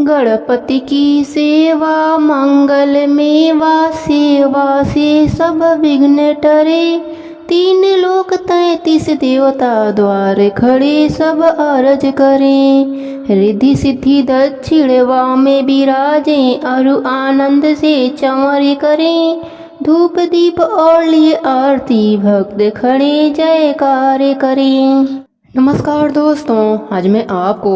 गणपति की सेवा मंगल मेवा, सेवा से सब विघ्न टरे। तीन लोक 33 देवता द्वार खड़े, सब अरज करें। रिद्धि सिद्धि दक्षिणवा में विराजे, अरु आनंद से चंवर करें। धूप दीप और लिए आरती, भक्त खड़े जयकार करें। नमस्कार दोस्तों, आज मैं आपको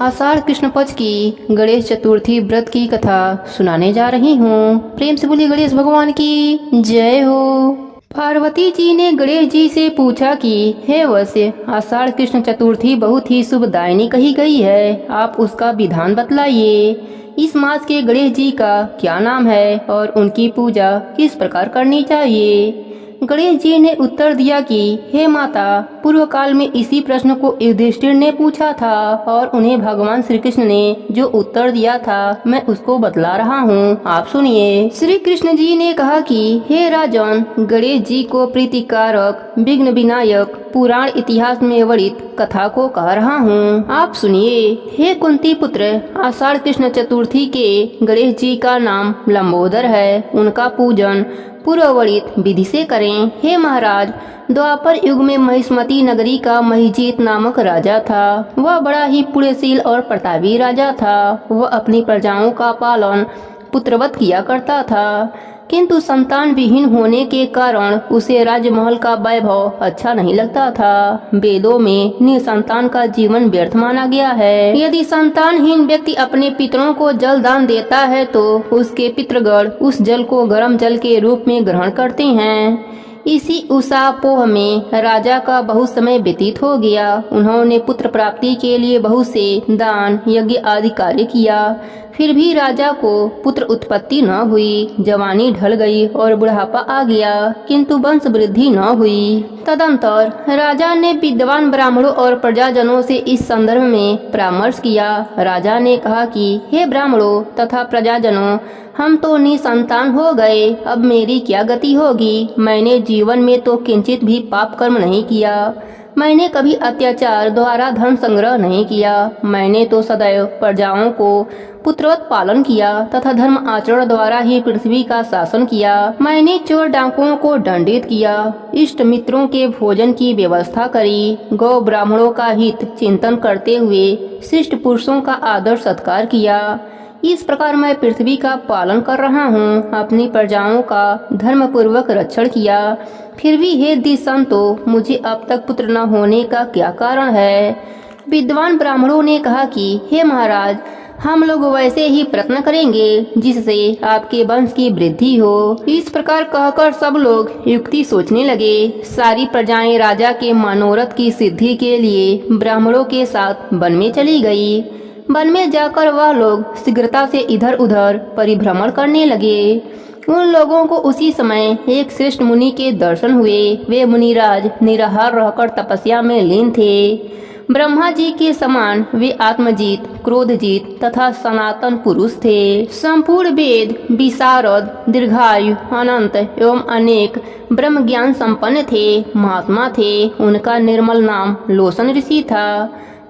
आषाढ़ कृष्ण पक्ष की गणेश चतुर्थी व्रत की कथा सुनाने जा रही हूँ। प्रेम से बोलिए गणेश भगवान की जय हो। पार्वती जी ने गणेश जी से पूछा कि हे वश्य, आषाढ़ कृष्ण चतुर्थी बहुत ही शुभदायिनी कही गई है, आप उसका विधान बतलाइए। इस मास के गणेश जी का क्या नाम है और उनकी पूजा किस प्रकार करनी चाहिए? गणेश जी ने उत्तर दिया कि हे माता, पूर्व काल में इसी प्रश्न को युधिष्ठिर ने पूछा था और उन्हें भगवान श्री कृष्ण ने जो उत्तर दिया था मैं उसको बतला रहा हूँ, आप सुनिए। श्री कृष्ण जी ने कहा कि हे राजन, गणेश जी को प्रीतिकारक विघ्न विनायक पुराण इतिहास में वर्णित कथा को कह रहा हूँ, आप सुनिए। हे कुंती पुत्र, आषाढ़ कृष्ण चतुर्थी के गणेश जी का नाम लंबोदर है। उनका पूजन पूर्ववर्णित विधि से करें। हे महाराज, द्वापर युग में महिष्मती नगरी का महिजीत नामक राजा था। वह बड़ा ही पुण्यशील और प्रतापी राजा था। वह अपनी प्रजाओं का पालन पुत्रवत किया करता था, किंतु संतान विहीन होने के कारण उसे राजमहल का वैभव अच्छा नहीं लगता था। वेदों में निसंतान का जीवन व्यर्थ माना गया है। यदि संतानहीन व्यक्ति अपने पितरों को जल दान देता है तो उसके पितृगण उस जल को गर्म जल के रूप में ग्रहण करते हैं। इसी उषापोह में राजा का बहुत समय व्यतीत हो गया। उन्होंने पुत्र प्राप्ति के लिए बहुत से दान यज्ञ आदि कार्य किया, फिर भी राजा को पुत्र उत्पत्ति न हुई। जवानी ढल गई और बुढ़ापा आ गया, किंतु वंश वृद्धि न हुई। तदंतर राजा ने विद्वान ब्राह्मणों और प्रजाजनों से इस संदर्भ में परामर्श किया। राजा ने कहा कि हे ब्राह्मणों तथा प्रजाजनों, हम तो निसंतान हो गए, अब मेरी क्या गति होगी? मैंने जीवन में तो किंचित भी पाप कर्म नहीं किया। मैंने कभी अत्याचार द्वारा धन संग्रह नहीं किया। मैंने तो सदैव प्रजाओं को पुत्रवत पालन किया तथा धर्म आचरण द्वारा ही पृथ्वी का शासन किया। मैंने चोर डाकुओं को दंडित किया, इष्ट मित्रों के भोजन की व्यवस्था करी, गौ ब्राह्मणों का हित चिंतन करते हुए श्रेष्ठ पुरुषों का आदर सत्कार किया। इस प्रकार मैं पृथ्वी का पालन कर रहा हूँ, अपनी प्रजाओं का धर्म पूर्वक रक्षण किया। फिर भी हे दिसंतो, मुझे अब तक पुत्र न होने का क्या कारण है? विद्वान ब्राह्मणों ने कहा कि हे महाराज, हम लोग वैसे ही प्रयत्न करेंगे जिससे आपके वंश की वृद्धि हो। इस प्रकार कहकर सब लोग युक्ति सोचने लगे। सारी प्रजाएं राजा के मनोरथ की सिद्धि के लिए ब्राह्मणों के साथ वन में चली गई। वन में जाकर वह लोग शीघ्रता से इधर उधर परिभ्रमण करने लगे। उन लोगों को उसी समय एक श्रेष्ठ मुनि के दर्शन हुए। वे मुनिराज निराहार रहकर तपस्या में लीन थे। ब्रह्मा जी के समान वे आत्मजीत, क्रोधजीत तथा सनातन पुरुष थे। संपूर्ण वेद विशारद, दीर्घायु, अनंत एवं अनेक ब्रह्म ज्ञान संपन्न थे, महात्मा थे। उनका निर्मल नाम लोसन ऋषि था।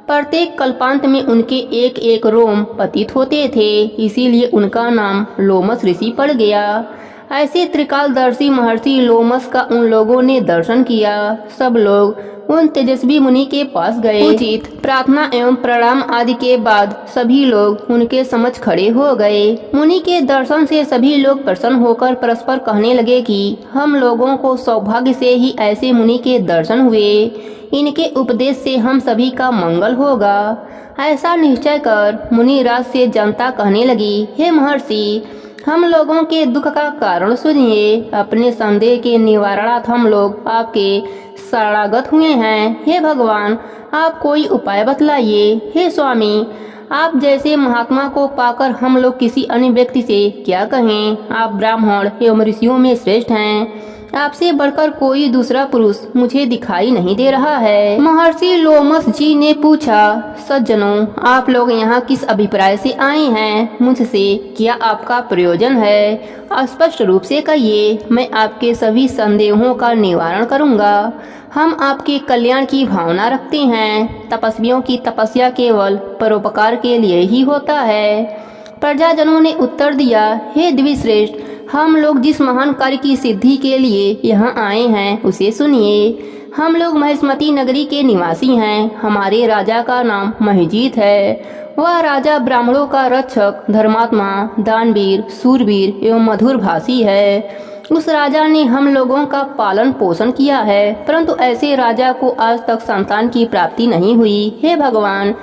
प्रत्येक कल्पांत में उनके एक एक रोम पतित होते थे, इसीलिए उनका नाम लोमस ऋषि पड़ गया। ऐसे त्रिकालदर्शी महर्षि लोमस का उन लोगों ने दर्शन किया। सब लोग उन तेजस्वी मुनि के पास गए। उचित प्रार्थना एवं प्रणाम आदि के बाद सभी लोग उनके समक्ष खड़े हो गए। मुनि के दर्शन से सभी लोग प्रसन्न होकर परस्पर कहने लगे कि हम लोगों को सौभाग्य से ही ऐसे मुनि के दर्शन हुए। इनके उपदेश से हम सभी का मंगल होगा। ऐसा निश्चय कर मुनिराज से जनता कहने लगी, हे महर्षि, हम लोगों के दुख का कारण सुनिए। अपने संदेह के निवारणार्थ हम लोग आपके शरणागत हुए हैं। हे भगवान, आप कोई उपाय बतलाइए। हे स्वामी, आप जैसे महात्मा को पाकर हम लोग किसी अन्य व्यक्ति से क्या कहें? आप ब्राह्मण एवं ऋषियों में श्रेष्ठ हैं। आपसे बढ़कर कोई दूसरा पुरुष मुझे दिखाई नहीं दे रहा है। महर्षि लोमस जी ने पूछा, सज्जनों, आप लोग यहाँ किस अभिप्राय से आए हैं? मुझसे क्या आपका प्रयोजन है? स्पष्ट रूप से कहिए, मैं आपके सभी संदेहों का निवारण करूँगा। हम आपके कल्याण की भावना रखते हैं। तपस्वियों की तपस्या केवल परोपकार के लिए ही होता है। प्रजाजनों ने उत्तर दिया, हे द्विश्रेष्ठ, हम लोग जिस महान कार्य की सिद्धि के लिए यहाँ आए हैं उसे सुनिए। हम लोग महिष्मती नगरी के निवासी हैं। हमारे राजा का नाम महिजीत है। वह राजा ब्राह्मणों का रक्षक, धर्मात्मा, दानवीर, सूरवीर एवं मधुर भाषी है। उस राजा ने हम लोगों का पालन पोषण किया है, परंतु ऐसे राजा को आज तक संतान की प्राप्ति नहीं हुई। हे भगवान,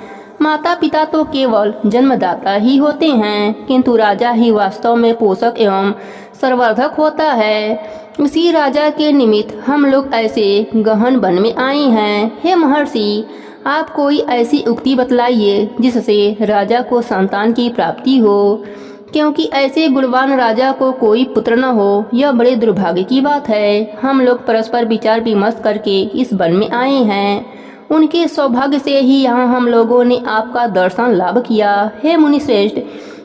माता पिता तो केवल जन्मदाता ही होते हैं, किंतु राजा ही वास्तव में पोषक एवं संवर्धक होता है। उसी राजा के निमित्त हम लोग ऐसे गहन वन में आए हैं। हे महर्षि, आप कोई ऐसी उक्ति बतलाइए जिससे राजा को संतान की प्राप्ति हो, क्योंकि ऐसे गुणवान राजा को कोई पुत्र न हो, यह बड़े दुर्भाग्य की बात है। हम लोग परस्पर विचार विमर्श करके इस वन में आए हैं। उनके सौभाग्य से ही यहाँ हम लोगों ने आपका दर्शन लाभ किया। हे मुनिश्रेष्ठ,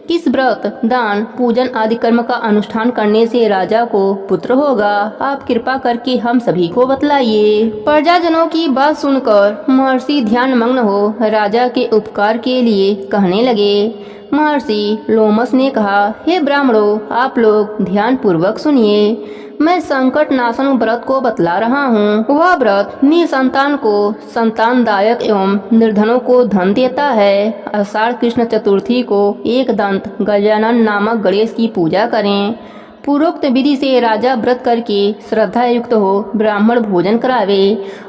किस व्रत, दान, पूजन आदि कर्म का अनुष्ठान करने से राजा को पुत्र होगा? आप कृपा करके हम सभी को बतलाइए। प्रजाजनों की बात सुनकर महर्षि ध्यान मग्न हो राजा के उपकार के लिए कहने लगे। महर्षि लोमस ने कहा, हे ब्राह्मणों, आप लोग ध्यान पूर्वक सुनिए। मैं संकट नाशन व्रत को बतला रहा हूँ। वह व्रत निसंतान को संतानदायक एवं निर्धनों को धन देता है। आषाढ़ कृष्ण चतुर्थी को एक दंत गजानन नामक गणेश की पूजा करें। पूर्वोक्त विधि से राजा व्रत करके श्रद्धा युक्त हो ब्राह्मण भोजन करावे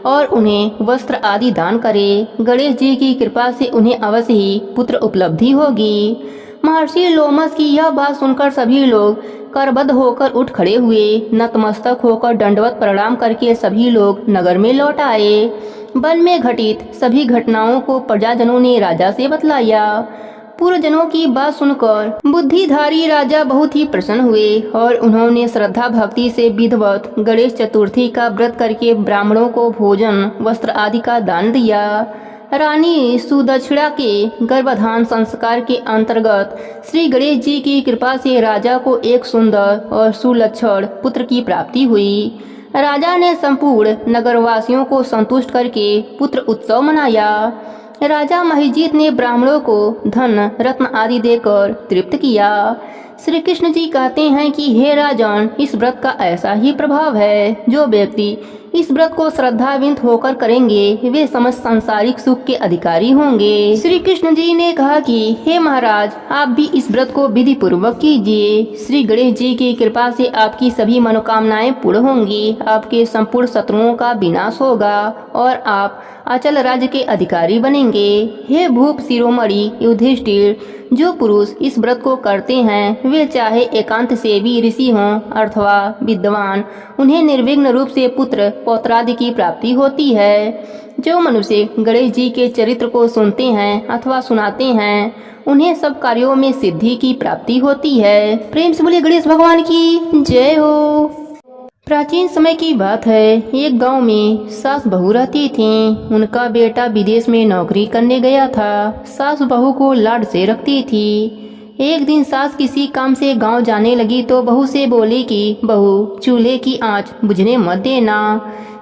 और उन्हें वस्त्र आदि दान करे। गणेश जी की कृपा से उन्हें अवश्य ही पुत्र उपलब्धि होगी। महर्षि लोमस की यह बात सुनकर सभी लोग करबद्ध होकर उठ खड़े हुए। नतमस्तक होकर दंडवत प्रणाम करके सभी लोग नगर में लौट आए। वन में घटित सभी घटनाओं को प्रजाजनों ने राजा से बतलाया। पूर्वजनों की बात सुनकर बुद्धिधारी राजा बहुत ही प्रसन्न हुए और उन्होंने श्रद्धा भक्ति से विधिवत गणेश चतुर्थी का व्रत करके ब्राह्मणों को भोजन, वस्त्र आदि का दान दिया। रानी सुदक्षिणा के गर्भधान संस्कार के अंतर्गत श्री गणेश जी की कृपा से राजा को एक सुंदर और सुलक्षण पुत्र की प्राप्ति हुई। राजा ने संपूर्ण नगरवासियों को संतुष्ट करके पुत्र उत्सव मनाया। राजा महिजीत ने ब्राह्मणों को धन रत्न आदि देकर तृप्त किया। श्री कृष्ण जी कहते हैं कि हे राजन, इस व्रत का ऐसा ही प्रभाव है। जो व्यक्ति इस व्रत को श्रद्धाविंत होकर करेंगे वे समस्त सांसारिक सुख के अधिकारी होंगे। श्री कृष्ण जी ने कहा कि हे महाराज, आप भी इस व्रत को विधि पूर्वक कीजिए। श्री गणेश जी की कृपा से आपकी सभी मनोकामनाएं पूर्ण होंगी। आपके संपूर्ण शत्रुओं का विनाश होगा और आप अचल राज्य के अधिकारी बनेंगे। हे भूप शिरोमणि युधिष्ठिर, जो पुरुष इस व्रत को करते हैं वे चाहे एकांत सेवी ऋषि हों अथवा विद्वान, उन्हें निर्विघ्न रूप से पुत्र पौत्रादि की प्राप्ति होती है। जो मनुष्य गणेश जी के चरित्र को सुनते हैं अथवा सुनाते हैं उन्हें सब कार्यों में सिद्धि की प्राप्ति होती है। प्रेम से बोले गणेश भगवान की जय हो। प्राचीन समय की बात है। एक गांव में सास बहू रहती थीं। उनका बेटा विदेश में नौकरी करने गया था। सास बहू को लाड से रखती थी। एक दिन सास किसी काम से गांव जाने लगी तो बहू से बोली कि बहू, चूल्हे की आंच बुझने मत देना।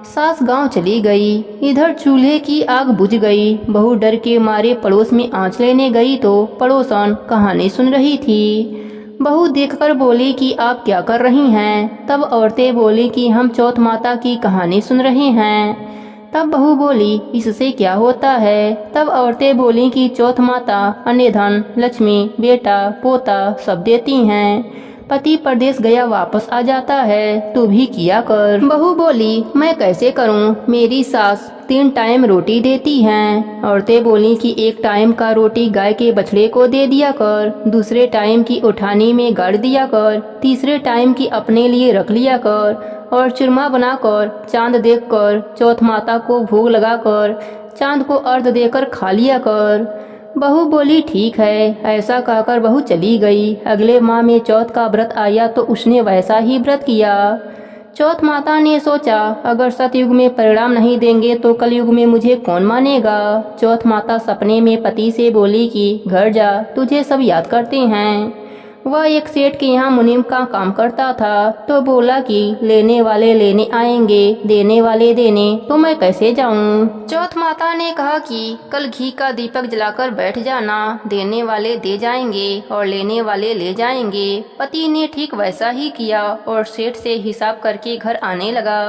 सास गांव चली गई। इधर चूल्हे की आग बुझ गई। बहू डर के मारे पड़ोस में आंच लेने गई तो पड़ोसन कहानी सुन रही थी। बहू देखकर बोली कि आप क्या कर रही हैं? तब औरतें बोली कि हम चौथ माता की कहानी सुन रहे हैं। तब बहू बोली, इससे क्या होता है? तब औरतें बोली कि चौथ माता अन्य धन, लक्ष्मी, बेटा, पोता सब देती हैं। पति परदेश गया वापस आ जाता है, तू भी किया कर। बहू बोली, मैं कैसे करूं? मेरी सास 3 टाइम रोटी देती हैं। औरतें बोली कि 1 टाइम का रोटी गाय के बछड़े को दे दिया कर, दूसरे टाइम की उठानी में गाड़ दिया कर, तीसरे टाइम की अपने लिए रख लिया कर और चूरमा बनाकर चांद देखकर चौथ माता को भोग लगाकर चांद को अर्घ देकर खा लिया कर। बहू बोली, ठीक है। ऐसा कहकर बहू चली गई। अगले माह में चौथ का व्रत आया तो उसने वैसा ही व्रत किया। चौथ माता ने सोचा, अगर सतयुग में परिणाम नहीं देंगे तो कलयुग में मुझे कौन मानेगा। चौथ माता सपने में पति से बोली कि घर जा, तुझे सब याद करते हैं। वह एक सेठ के यहाँ मुनीम का काम करता था, तो बोला कि लेने वाले लेने आएंगे, देने वाले देने, तो मैं कैसे जाऊं। चौथ माता ने कहा कि कल घी का दीपक जलाकर बैठ जाना, देने वाले दे जाएंगे और लेने वाले ले जाएंगे। पति ने ठीक वैसा ही किया और सेठ से हिसाब करके घर आने लगा।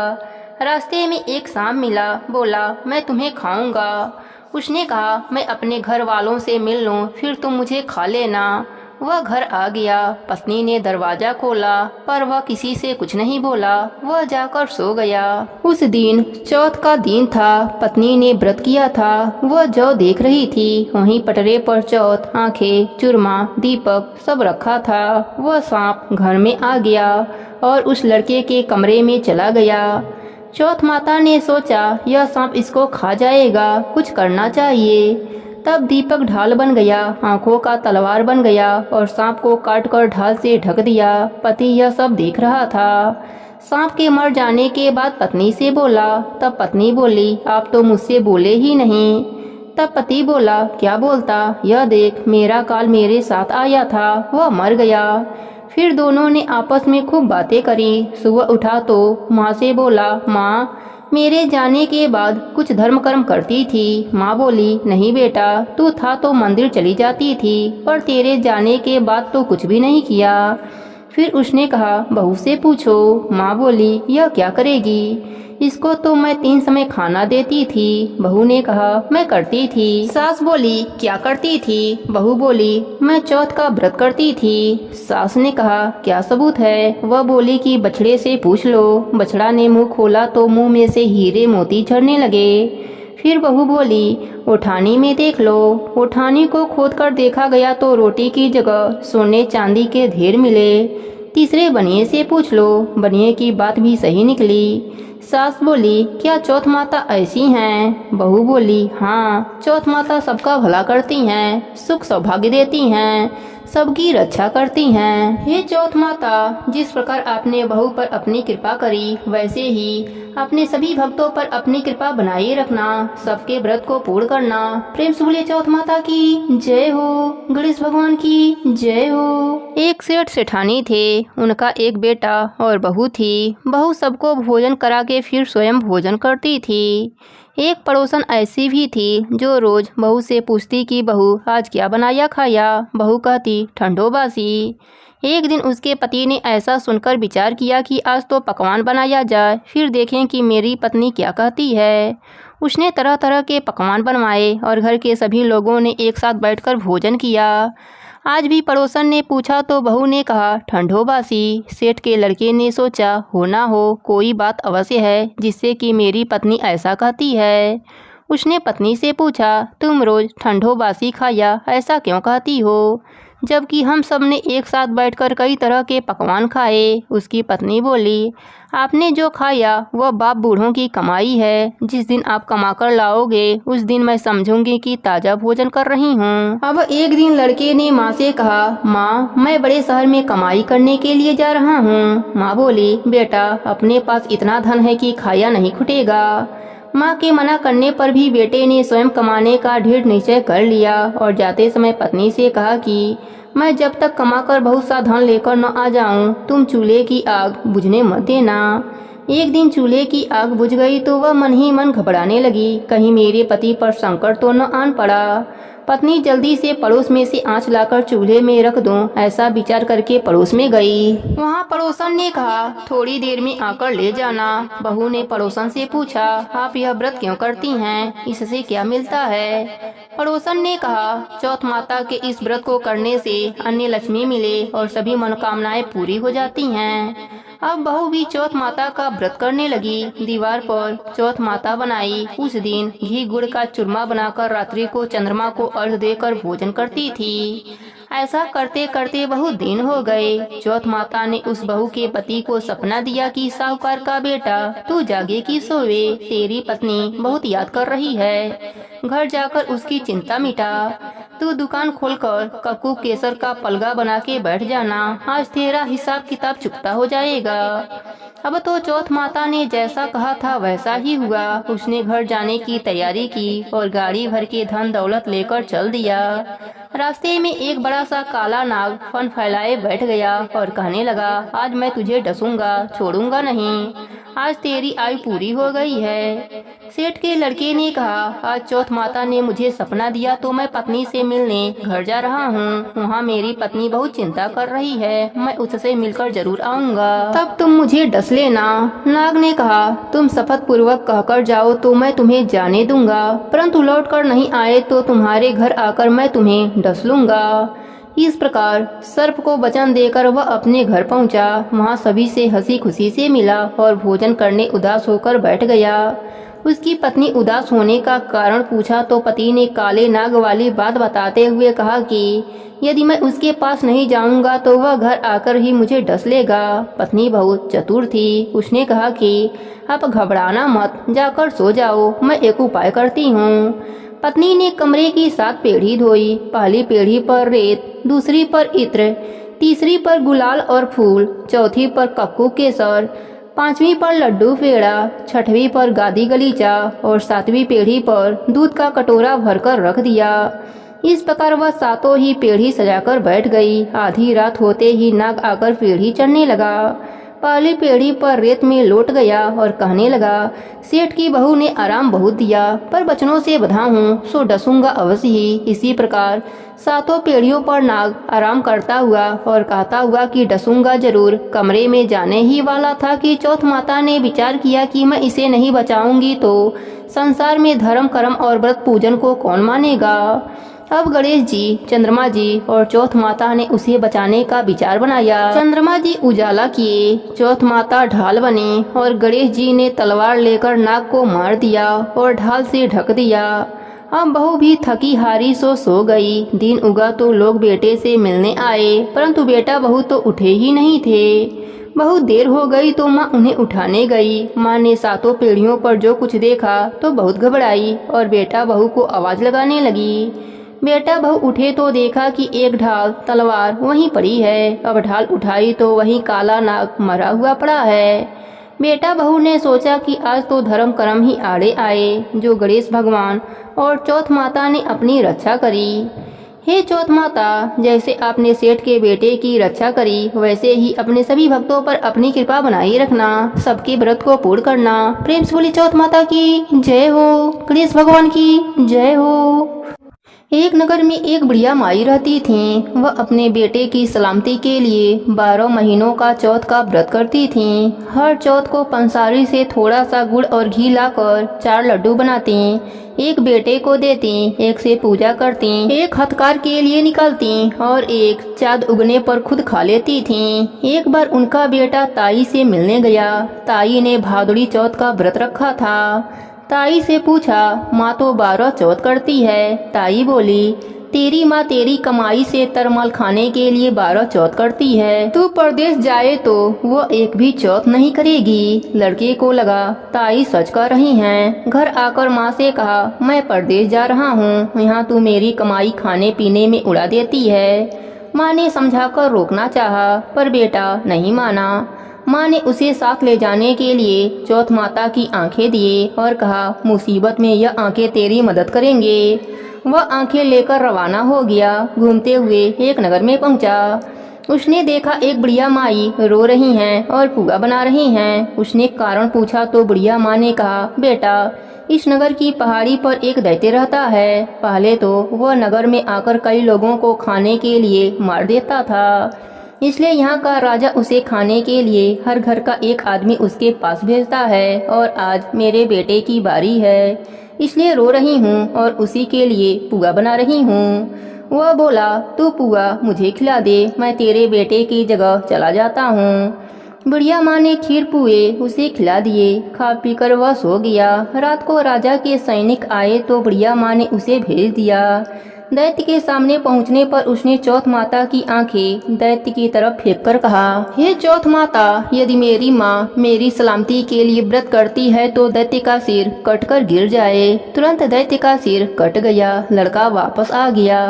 रास्ते में एक सांप मिला, बोला मैं तुम्हें खाऊंगा। उसने कहा मैं अपने घर वालों से मिल लूं, फिर तुम मुझे खा लेना। वह घर आ गया। पत्नी ने दरवाजा खोला, पर वह किसी से कुछ नहीं बोला। वह जाकर सो गया। उस दिन चौथ का दिन था। पत्नी ने व्रत किया था। वह जौ देख रही थी। वहीं पटरे पर चौथ, आंखें, चूरमा, दीपक सब रखा था। वह सांप घर में आ गया और उस लड़के के कमरे में चला गया। चौथ माता ने सोचा, यह सांप इसको खा जाएगा, कुछ करना चाहिए। तब दीपक ढाल बन गया, आंखों का तलवार बन गया और सांप को काटकर ढाल से ढक दिया। पति यह सब देख रहा था। सांप के मर जाने के बाद पत्नी से बोला। तब पत्नी बोली, आप तो मुझसे बोले ही नहीं। तब पति बोला, क्या बोलता, यह देख मेरा काल मेरे साथ आया था, वह मर गया। फिर दोनों ने आपस में खूब बातें करी। सुबह उठा तो माँ से बोला, माँ मेरे जाने के बाद कुछ धर्म कर्म करती थी। माँ बोली, नहीं बेटा, तू था तो मंदिर चली जाती थी, पर तेरे जाने के बाद तो कुछ भी नहीं किया। फिर उसने कहा, बहू से पूछो। माँ बोली, यह क्या करेगी, इसको तो मैं 3 समय खाना देती थी। बहू ने कहा, मैं करती थी। सास बोली, क्या करती थी। बहू बोली, मैं चौथ का व्रत करती थी। सास ने कहा, क्या सबूत है। वह बोली कि बछड़े से पूछ लो। बछड़ा ने मुंह खोला तो मुंह में से हीरे मोती झरने लगे। फिर बहू बोली, उठानी में देख लो। उठानी को खोद कर देखा गया तो रोटी की जगह सोने चांदी के ढेर मिले। तीसरे बनिए से पूछ लो। बनिए की बात भी सही निकली। सास बोली, क्या चौथ माता ऐसी हैं। बहू बोली, हाँ, चौथ माता सबका भला करती हैं, सुख सौभाग्य देती हैं, सबकी रक्षा करती हैं। हे चौथ माता, जिस प्रकार आपने बहू पर अपनी कृपा करी, वैसे ही अपने सभी भक्तों पर अपनी कृपा बनाए रखना, सबके व्रत को पूर्ण करना। प्रेम से बोलिए चौथ माता की जय हो, गणेश भगवान की जय हो। एक सेठ सेठानी थे। उनका एक बेटा और बहू थी। बहू सबको भोजन करा के फिर स्वयं भोजन करती थी। एक पड़ोसन ऐसी भी थी जो रोज बहू से पूछती कि बहू आज क्या बनाया खाया। बहू कहती, ठंडो बासी। एक दिन उसके पति ने ऐसा सुनकर विचार किया कि आज तो पकवान बनाया जाए, फिर देखें कि मेरी पत्नी क्या कहती है। उसने तरह तरह के पकवान बनवाए और घर के सभी लोगों ने एक साथ बैठकर भोजन किया। आज भी पड़ोसन ने पूछा तो बहू ने कहा, ठंडो बासी। सेठ के लड़के ने सोचा, हो ना हो कोई बात अवश्य है जिससे कि मेरी पत्नी ऐसा कहती है। उसने पत्नी से पूछा, तुम रोज ठंडो बासी खाया ऐसा क्यों कहती हो, जबकि हम सब ने एक साथ बैठकर कई तरह के पकवान खाए। उसकी पत्नी बोली, आपने जो खाया वह बाप बूढ़ों की कमाई है। जिस दिन आप कमा कर लाओगे उस दिन मैं समझूंगी कि ताज़ा भोजन कर रही हूँ। अब एक दिन लड़के ने माँ से कहा, माँ मैं बड़े शहर में कमाई करने के लिए जा रहा हूँ। माँ बोली, बेटा अपने पास इतना धन है कि खाया नहीं खुटेगा। माँ के मना करने पर भी बेटे ने स्वयं कमाने का दृढ़ निश्चय कर लिया और जाते समय पत्नी से कहा कि मैं जब तक कमाकर बहुत सा धन लेकर न आ जाऊं, तुम चूल्हे की आग बुझने मत देना। एक दिन चूल्हे की आग बुझ गई तो वह मन ही मन घबराने लगी, कहीं मेरे पति पर संकट तो न आन पड़ा। पत्नी जल्दी से पड़ोस में से आंच लाकर चूल्हे में रख दूं, ऐसा विचार करके पड़ोस में गई। वहां पड़ोसन ने कहा, थोड़ी देर में आकर ले जाना। बहू ने पड़ोसन से पूछा, आप यह व्रत क्यों करती हैं, इससे क्या मिलता है। पड़ोसन ने कहा, चौथ माता के इस व्रत को करने से अन्य लक्ष्मी मिले और सभी मनोकामनाएं पूरी हो जाती हैं। अब बहू भी चौथ माता का व्रत करने लगी। दीवार पर चौथ माता बनाई। उस दिन घी गुड़ का चूरमा बनाकर रात्रि को चंद्रमा को अर्घ देकर भोजन करती थी। ऐसा करते करते बहुत दिन हो गए। चौथ माता ने उस बहू के पति को सपना दिया कि साहूकार का बेटा तू जागे कि सोवे, तेरी पत्नी बहुत याद कर रही है, घर जाकर उसकी चिंता मिटा। तू दुकान खोलकर कक्कू केसर का पलगा बना के बैठ जाना, आज तेरा हिसाब किताब चुकता हो जाएगा। अब तो चौथ माता ने जैसा कहा था वैसा ही हुआ। उसने घर जाने की तैयारी की और गाड़ी भर के धन दौलत लेकर चल दिया। रास्ते में एक बड़ा सा काला नाग फन फैलाए बैठ गया और कहने लगा, आज मैं तुझे डसूंगा, छोड़ूंगा नहीं, आज तेरी आयु पूरी हो गई है। सेठ के लड़के ने कहा, आज चौथ माता ने मुझे सपना दिया तो मैं पत्नी से मिलने घर जा रहा हूँ। वहाँ मेरी पत्नी बहुत चिंता कर रही है, मैं उससे मिलकर जरूर आऊँगा, तब तुम मुझे डस लेना। नाग ने कहा, तुम शपथ पूर्वक कहकर जाओ तो मैं तुम्हें जाने दूंगा, परंतु लौट कर नहीं आए तो तुम्हारे घर आकर मैं तुम्हें डस लूंगा। इस प्रकार सर्प को वचन देकर वह अपने घर पहुंचा। वहां सभी से हंसी खुशी से मिला और भोजन करने उदास होकर बैठ गया। उसकी पत्नी उदास होने का कारण पूछा तो पति ने काले नाग वाली बात बताते हुए कहा कि यदि मैं उसके पास नहीं जाऊंगा तो वह घर आकर ही मुझे डस लेगा। पत्नी बहुत चतुर थी, उसने कहा कि आप घबराना मत, जाकर सो जाओ, मैं एक उपाय करती हूँ। पत्नी ने कमरे की 7 पेढ़ी धोई। पहली पेढ़ी पर रेत, दूसरी पर इत्र, तीसरी पर गुलाल और फूल, चौथी पर कक्कू केसर, 5वीं पर लड्डू पेड़ा, 6वीं पर गादी गलीचा और 7वीं पेढ़ी पर दूध का कटोरा भरकर रख दिया। इस प्रकार वह 7 ही पेढ़ी सजाकर बैठ गई। आधी रात होते ही नाग आकर पेढ़ी चढ़ने लगा। पहली पेढ़ी पर रेत में लौट गया और कहने लगा, सेठ की बहू ने आराम बहुत दिया, पर बचनों से बंधा हूँ, सो डसूंगा अवश्य ही। इसी प्रकार 7 पेढ़ियों पर नाग आराम करता हुआ और कहता हुआ कि डसूंगा जरूर कमरे में जाने ही वाला था कि चौथ माता ने विचार किया कि मैं इसे नहीं बचाऊंगी तो संसार में धर्म कर्म और व्रत पूजन को कौन मानेगा। अब गणेश जी, चंद्रमा जी और चौथ माता ने उसे बचाने का विचार बनाया। चंद्रमा जी उजाला किए, चौथ माता ढाल बनी और गणेश जी ने तलवार लेकर नाग को मार दिया और ढाल से ढक दिया। अब बहू भी थकी हारी सो गई। दिन उगा तो लोग बेटे से मिलने आए, परंतु बेटा बहू तो उठे ही नहीं थे। बहुत देर हो गई तो माँ उन्हें उठाने गई। माँ ने 7 पेढ़ियों पर जो कुछ देखा तो बहुत घबराई और बेटा बहू को आवाज लगाने लगी। बेटा बहू उठे तो देखा कि एक ढाल तलवार वहीं पड़ी है। अब ढाल उठाई तो वहीं काला नाग मरा हुआ पड़ा है। बेटा बहू ने सोचा कि आज तो धर्म कर्म ही आड़े आए, जो गणेश भगवान और चौथ माता ने अपनी रक्षा करी। हे चौथ माता, जैसे आपने सेठ के बेटे की रक्षा करी, वैसे ही अपने सभी भक्तों पर अपनी कृपा बनाए रखना, सबके व्रत को पूर्ण करना। प्रेम से बोली चौथ माता की जय हो, गणेश भगवान की जय हो। एक नगर में एक बुढ़िया माई रहती थी। वह अपने बेटे की सलामती के लिए 12 महीनों का चौथ का व्रत करती थी। हर चौथ को पंसारी से थोड़ा सा गुड़ और घी लाकर 4 लड्डू बनाती, एक बेटे को देती, एक से पूजा करती, एक हथकार के लिए निकालती और एक चाँद उगने पर खुद खा लेती थी। एक बार उनका बेटा ताई से मिलने गया। ताई ने भादुड़ी चौथ का व्रत रखा था। ताई से पूछा, माँ तो 12 चौथ करती है। ताई बोली, तेरी माँ तेरी कमाई से तरमाल खाने के लिए 12 चौथ करती है। तू परदेश जाए तो वो एक भी चौथ नहीं करेगी। लड़के को लगा ताई सच कह रही हैं। घर आकर माँ से कहा, मैं परदेश जा रहा हूँ, यहाँ तू मेरी कमाई खाने पीने में उड़ा देती है। माँ ने समझाकर रोकना चाहा, पर बेटा नहीं माना। माँ ने उसे साथ ले जाने के लिए चौथ माता की आंखें दिए और कहा, मुसीबत में यह आंखें तेरी मदद करेंगे। वह आंखें लेकर रवाना हो गया। घूमते हुए एक नगर में पहुंचा। उसने देखा एक बुढ़िया माई रो रही हैं और पुआ बना रही हैं। उसने कारण पूछा तो बुढ़िया माँ ने कहा, बेटा, इस नगर की पहाड़ी पर एक दैत्य रहता है। पहले तो वह नगर में आकर कई लोगों को खाने के लिए मार देता था, इसलिए यहाँ का राजा उसे खाने के लिए हर घर का एक आदमी उसके पास भेजता है। और आज मेरे बेटे की बारी है, इसलिए रो रही हूँ और उसी के लिए पुआ बना रही हूँ। वह बोला, तू पुआ मुझे खिला दे, मैं तेरे बेटे की जगह चला जाता हूँ। बुढ़िया माँ ने खीर पुए उसे खिला दिए। खा पीकर वह सो गया। रात को राजा के सैनिक आए तो बुढ़िया माँ ने उसे भेज दिया। दैत्य के सामने पहुंचने पर उसने चौथ माता की आंखें दैत्य की तरफ फेंक कर कहा, हे चौथ माता, यदि मेरी माँ मेरी सलामती के लिए व्रत करती है तो दैत्य का सिर कटकर गिर जाए। तुरंत दैत्य का सिर कट गया। लड़का वापस आ गया।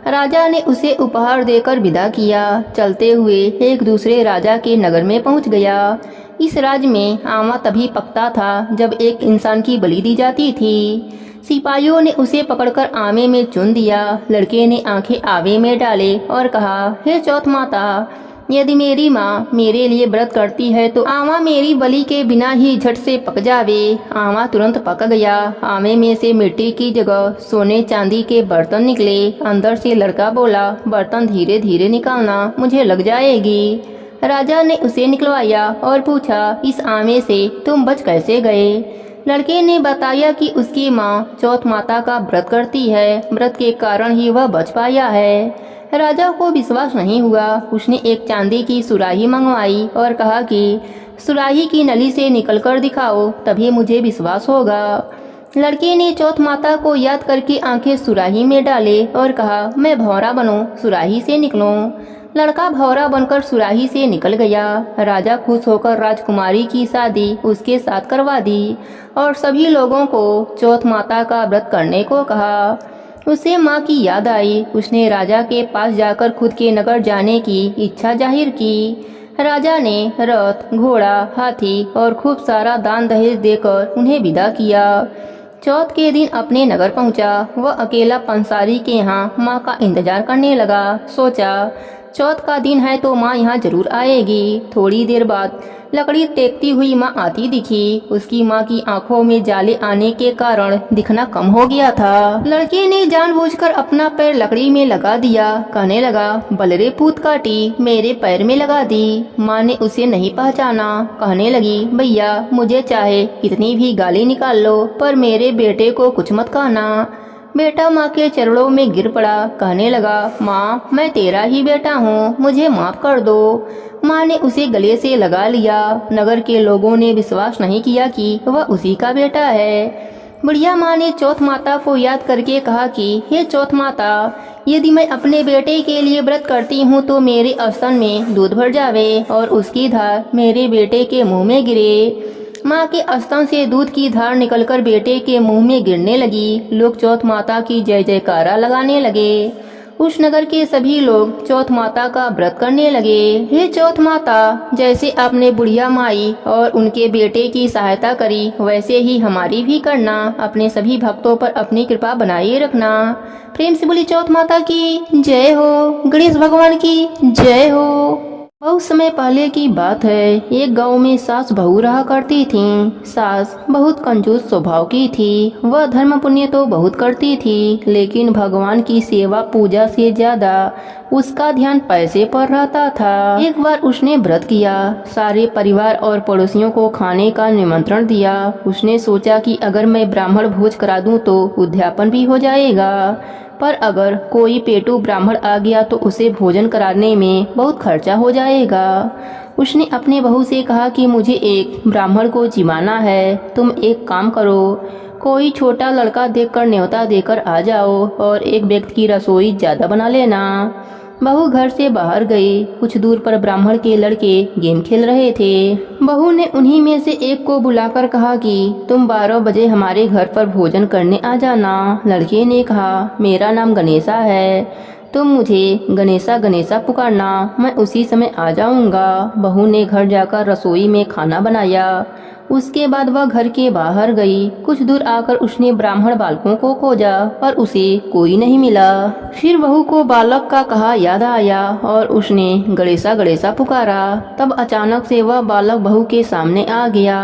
राजा ने उसे उपहार देकर विदा किया। चलते हुए एक दूसरे राजा के नगर में पहुंच गया। इस राज्य में आमा तभी पकता था जब एक इंसान की बलि दी जाती थी। सिपाहियों ने उसे पकड़कर आमे में चुन दिया। लड़के ने आंखें आवे में डाले और कहा, हे चौथ माता, यदि मेरी माँ मेरे लिए व्रत करती है तो आमा मेरी बलि के बिना ही झट से पक जावे। आमा तुरंत पक गया। आमे में से मिट्टी की जगह सोने चांदी के बर्तन निकले। अंदर से लड़का बोला, बर्तन धीरे धीरे निकालना, मुझे लग जाएगी। राजा ने उसे निकलवाया और पूछा, इस आमे से तुम बच कैसे गए? लड़के ने बताया कि उसकी माँ चौथ माता का व्रत करती है। व्रत के कारण ही वह बच पाया है। राजा को विश्वास नहीं हुआ। उसने एक चांदी की सुराही मंगवाई और कहा कि सुराही की नली से निकलकर दिखाओ, तभी मुझे विश्वास होगा। लड़के ने चौथ माता को याद करके आंखें सुराही में डाले और कहा, मैं भौरा बनूं, सुराही से निकलूं। लड़का भौरा बनकर सुराही से निकल गया। राजा खुश होकर राजकुमारी की शादी उसके साथ करवा दी और सभी लोगों को चौथ माता का व्रत करने को कहा। उसे माँ की याद आई। उसने राजा के पास जाकर खुद के नगर जाने की इच्छा जाहिर की। राजा ने रथ, घोड़ा, हाथी और खूब सारा दान दहेज देकर उन्हें विदा किया। चौथ के दिन अपने नगर पहुंचा। वह अकेला पंसारी के यहाँ माँ का इंतजार करने लगा। सोचा, चौथ का दिन है तो माँ यहाँ जरूर आएगी। थोड़ी देर बाद लकड़ी टेकती हुई माँ आती दिखी। उसकी माँ की आंखों में जाले आने के कारण दिखना कम हो गया था। लड़के ने जानबूझकर अपना पैर लकड़ी में लगा दिया। कहने लगा, बलरे पूत काटी, मेरे पैर में लगा दी। माँ ने उसे नहीं पहचाना। कहने लगी, भैया, मुझे चाहे कितनी भी गाली निकाल लो, पर मेरे बेटे को कुछ मत कहना। बेटा माँ के चरणों में गिर पड़ा। कहने लगा, माँ, मैं तेरा ही बेटा हूँ, मुझे माफ कर दो। माँ ने उसे गले से लगा लिया। नगर के लोगों ने विश्वास नहीं किया कि वह उसी का बेटा है। बुढ़िया माँ ने चौथ माता को याद करके कहा कि, हे चौथ माता, यदि मैं अपने बेटे के लिए व्रत करती हूँ तो मेरे स्तन में दूध भर जावे और उसकी धार मेरे बेटे के मुंह में गिरे। माँ के स्तन से दूध की धार निकलकर बेटे के मुंह में गिरने लगी। लोग चौथ माता की जय जयकारा लगाने लगे। उस नगर के सभी लोग चौथ माता का व्रत करने लगे। हे चौथ माता, जैसे आपने बुढ़िया माई और उनके बेटे की सहायता करी, वैसे ही हमारी भी करना। अपने सभी भक्तों पर अपनी कृपा बनाए रखना। प्रेम से बोली चौथ माता की जय हो। गणेश भगवान की जय हो। बहुत समय पहले की बात है। एक गांव में सास बहू रहा करती थीं। सास बहुत कंजूस स्वभाव की थी। वह धर्म पुण्य तो बहुत करती थी, लेकिन भगवान की सेवा पूजा से ज्यादा उसका ध्यान पैसे पर रहता था। एक बार उसने व्रत किया। सारे परिवार और पड़ोसियों को खाने का निमंत्रण दिया। उसने सोचा कि अगर मैं ब्राह्मण भोज करा दूं तो उद्यापन भी हो जाएगा, पर अगर कोई पेटू ब्राह्मण आ गया तो उसे भोजन कराने में बहुत खर्चा हो जाएगा। उसने अपने बहू से कहा कि मुझे एक ब्राह्मण को जिमाना है। तुम एक काम करो, कोई छोटा लड़का देखकर न्योता देकर आ जाओ और एक व्यक्ति की रसोई ज्यादा बना लेना। बहू घर से बाहर गई। कुछ दूर पर ब्राह्मण के लड़के गेम खेल रहे थे। बहू ने उन्हीं में से एक को बुलाकर कहा कि तुम 12 बजे हमारे घर पर भोजन करने आ जाना। लड़के ने कहा, मेरा नाम गणेशा है, तुम मुझे गणेशा गणेशा पुकारना, मैं उसी समय आ जाऊंगा। बहू ने घर जाकर रसोई में खाना बनाया। उसके बाद वह घर के बाहर गई। कुछ दूर आकर उसने ब्राह्मण बालकों को खोजा, पर उसे कोई नहीं मिला। फिर बहू को बालक का कहा याद आया और उसने गणेशा गणेशा पुकारा। तब अचानक से वह बालक बहू के सामने आ गया।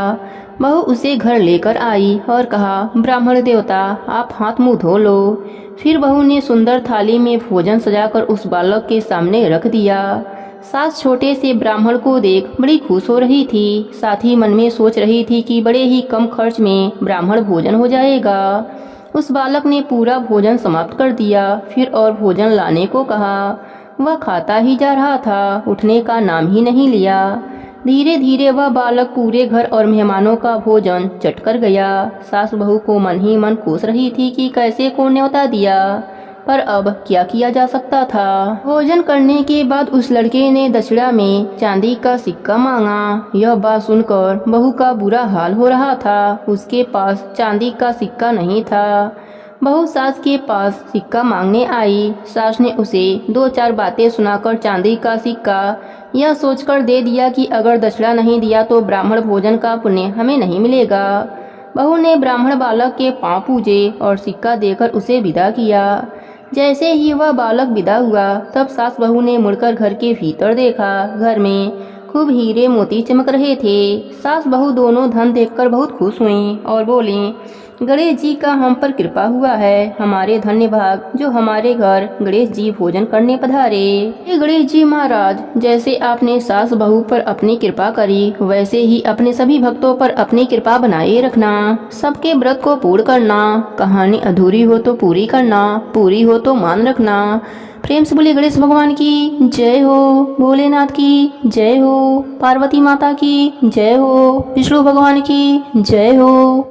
बहू उसे घर लेकर आई और कहा, ब्राह्मण देवता, आप हाथ मुंह धो लो। फिर बहू ने सुंदर थाली में भोजन सजाकर उस बालक के सामने रख दिया। सास छोटे से ब्राह्मण को देख बड़ी खुश हो रही थी। साथ ही मन में सोच रही थी कि बड़े ही कम खर्च में ब्राह्मण भोजन हो जाएगा। उस बालक ने पूरा भोजन समाप्त कर दिया। फिर और भोजन लाने को कहा। वह खाता ही जा रहा था, उठने का नाम ही नहीं लिया। धीरे धीरे वह बालक पूरे घर और मेहमानों का भोजन चट कर गया। सास बहू को मन ही मन कोस रही थी कि कैसे को न्योता दिया। पर अब क्या किया जा सकता था। भोजन करने के बाद उस लड़के ने दक्षिणा में चांदी का सिक्का मांगा। यह बात सुनकर बहू का बुरा हाल हो रहा था। उसके पास चांदी का सिक्का नहीं था। बहू सास के पास सिक्का मांगने आई। सास ने उसे 2-4 बातें सुनाकर चांदी का सिक्का यह सोचकर दे दिया कि अगर दक्षिणा नहीं दिया तो ब्राह्मण भोजन का पुण्य हमें नहीं मिलेगा। बहू ने ब्राह्मण बालक के पांव पूजे और सिक्का देकर उसे विदा किया। जैसे ही वह बालक विदा हुआ तब सास बहू ने मुड़कर घर के भीतर देखा। घर में खूब हीरे मोती चमक रहे थे। सास बहू दोनों धन देखकर बहुत खुश हुईं और बोलीं, गणेश जी का हम पर कृपा हुआ है। हमारे धन्य भाग जो हमारे घर गणेश जी भोजन करने पधारे। हे गणेश जी महाराज, जैसे आपने सास बहू पर अपनी कृपा करी वैसे ही अपने सभी भक्तों पर अपनी कृपा बनाए रखना। सबके व्रत को पूर्ण करना। कहानी अधूरी हो तो पूरी करना, पूरी हो तो मान रखना। प्रेम से बोले गणेश भगवान की जय हो, भोलेनाथ की जय हो, पार्वती माता की जय हो, विष्णु भगवान की जय हो।